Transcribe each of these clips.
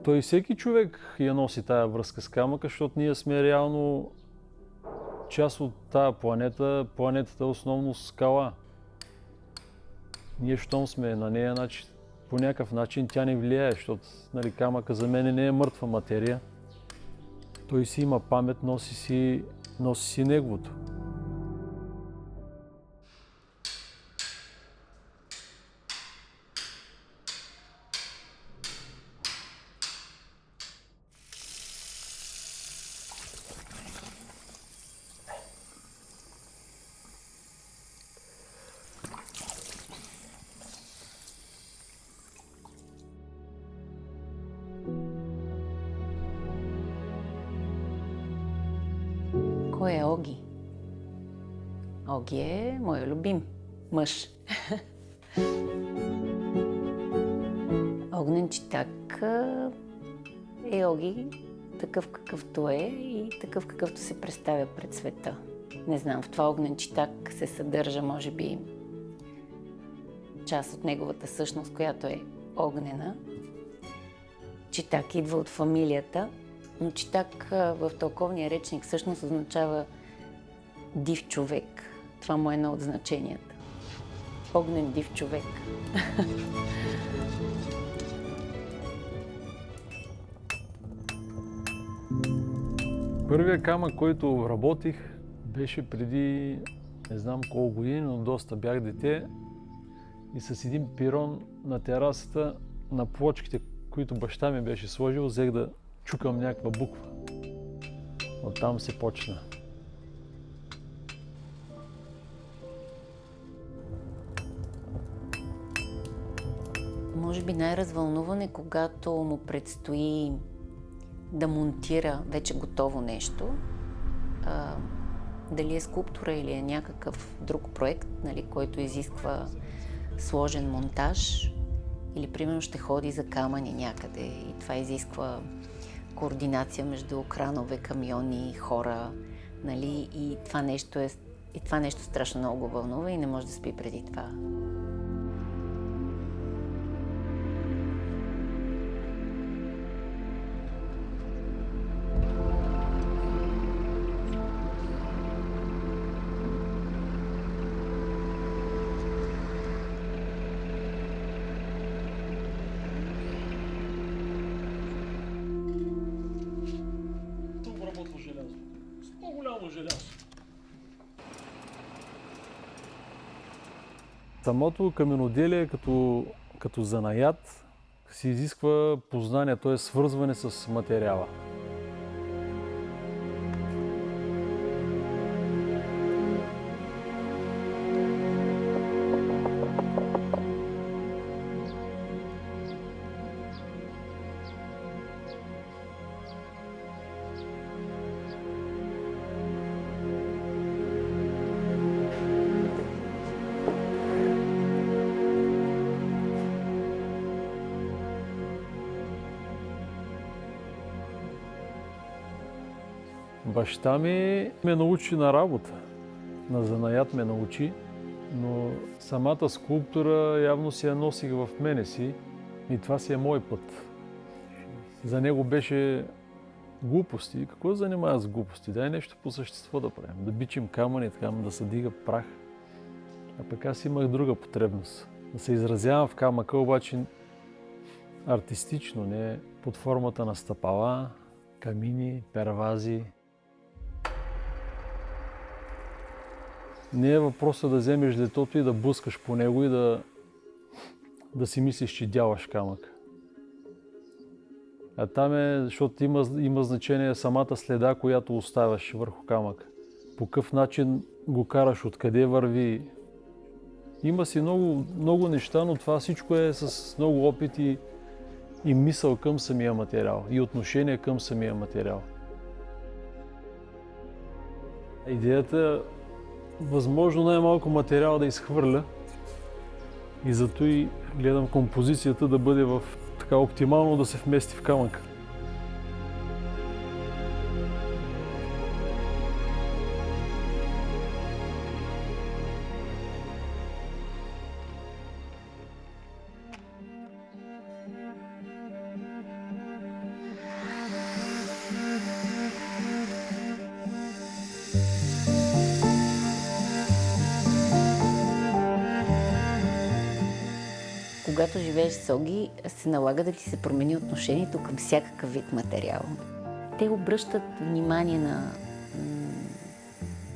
Той всеки човек я носи тая връзка с камъка, защото ние сме реално част от тая планета. Планетата е основно скала. Ние, щом сме на нея, значи, по някакъв начин тя не влияе, защото нали, камъка за мен не е мъртва материя. Той си има памет, носи си неговото. Кой е Оги? Оги е моя любим мъж. Огнен читак е Оги такъв какъвто е и такъв какъвто се представя пред света. Не знам, в това огнен читак се съдържа, може би, част от неговата същност, която е огнена. Читак идва от фамилията, но читак в тълковния речник всъщност означава див човек. Това му е едно от значенията. Огнен див човек. Първият камък, който работих, беше преди не знам колко години, но доста бях дете. И с един пирон на терасата, на плочките, които баща ми беше сложил, взех да чукам някаква буква. Оттам се почна. Може би най-развълнуван е, когато му предстои да монтира вече готово нещо. Дали е скулптура или е някакъв друг проект, нали, който изисква сложен монтаж, или примерно ще ходи за камъни някъде и това изисква координация между кранове, камиони, хора, нали, и това нещо страшно много го вълнува и не може да спи преди това. Самото каменоделие като занаят се изисква познание, т.е. свързване с материала. Баща ми ме научи на работа, на занаят ме научи, но самата скулптура явно си я носих в мене си и това си е мой път. За него беше глупости. Какво да занимава с глупости? Дай нещо по същество да правим, да бичим камъни, така, да се дига прах. А пък аз имах друга потребност. Да се изразявам в камъка, обаче артистично, не под формата на стъпала, камини, первази. Не е въпросът да вземеш детето и да блъскаш по него и да си мислиш, че дяваш камък. А там е, защото има значение самата следа, която оставяш върху камък. По какъв начин го караш, откъде върви. Има си много неща, но това всичко е с много опит и мисъл към самия материал, и отношение към самия материал. Идеята възможно най-малко материал да изхвърля и зато и гледам композицията да бъде в така оптимално да се вмести в камъка. Когато живееш с Оги, се налага да ти се промени отношението към всякакъв вид материал. Те обръщат внимание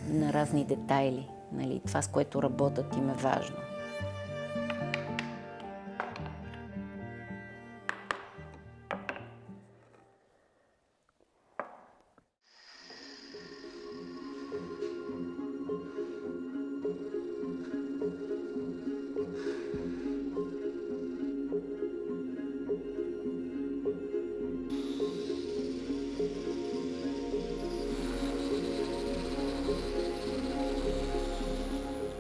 на разни детайли. Нали? Това, с което работят, им е важно.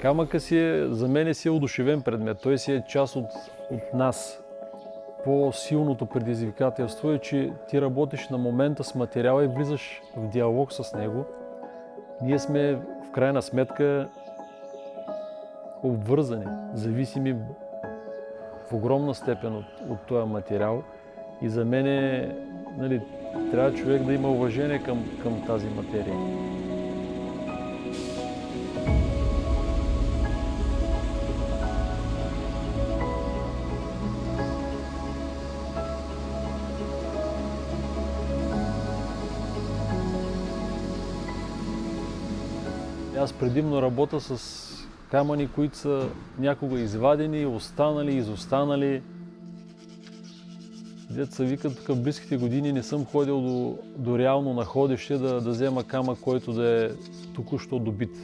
Камъка за мен си е одушевен предмет. Той си е част от нас. По-силното предизвикателство е, че ти работиш на момента с материала и влизаш в диалог с него. Ние сме в крайна сметка обвързани, зависими в огромна степен от този материал. И за мен нали, трябва човек да има уважение към тази материя. Аз предимно работя с камъни, които са някога извадени, останали, изостанали. Деца викат, тук в близките години не съм ходил до реално находище да взема камък, който да е току-що добит.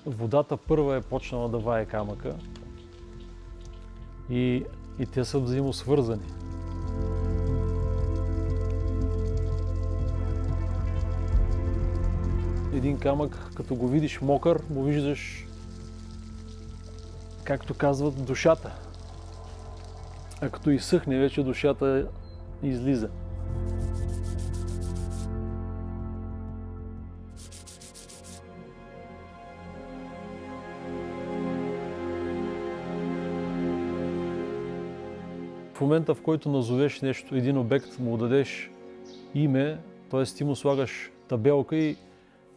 Водата първа е почнала да вае камъка и те са взаимосвързани. Един камък, като го видиш мокър, му виждаш, както казват, душата. А като изсъхне, вече душата излиза. В момента, в който назовеш нещо, един обект, му дадеш име, т.е. ти му слагаш табелка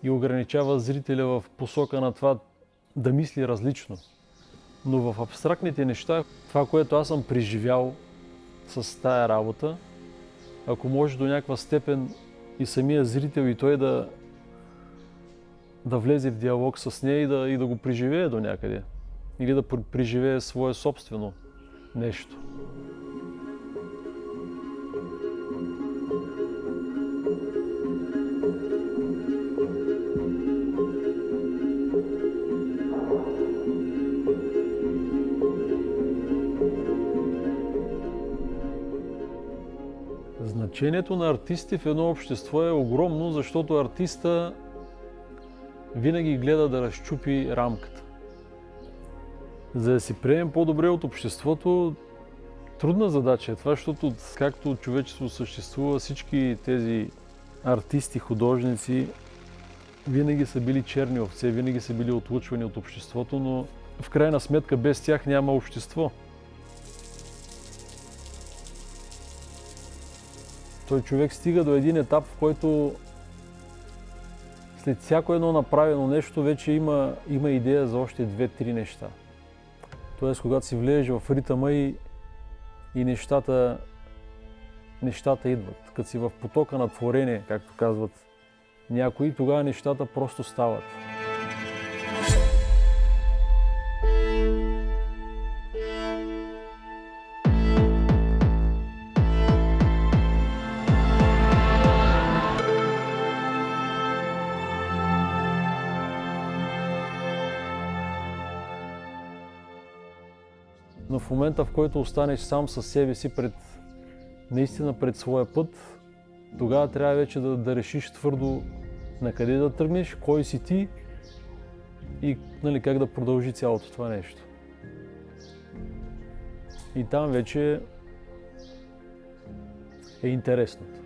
и ограничава зрителя в посока на това да мисли различно. Но в абстрактните неща, това, което аз съм преживял с тая работа, ако може до някаква степен и самия зрител и той да влезе в диалог с нея и да го преживее до някъде. Или да преживее свое собствено нещо. Значението на артисти в едно общество е огромно, защото артиста винаги гледа да разчупи рамката. За да се приемем по-добре от обществото, трудна задача е това, защото както човечество съществува, всички тези артисти, художници винаги са били черни овце, винаги са били отлъчвани от обществото, но в крайна сметка без тях няма общество. Той човек стига до един етап, в който след всяко едно направено нещо вече има идея за още 2-3 неща. Тоест, когато си влезеш в ритъма и нещата идват. Като си в потока на творение, както казват някои, тогава нещата просто стават. Но в момента, в който останеш сам със себе си наистина пред своя път, тогава трябва вече да решиш твърдо на къде да тръгнеш, кой си ти и как да продължи цялото това нещо. И там вече е интересното.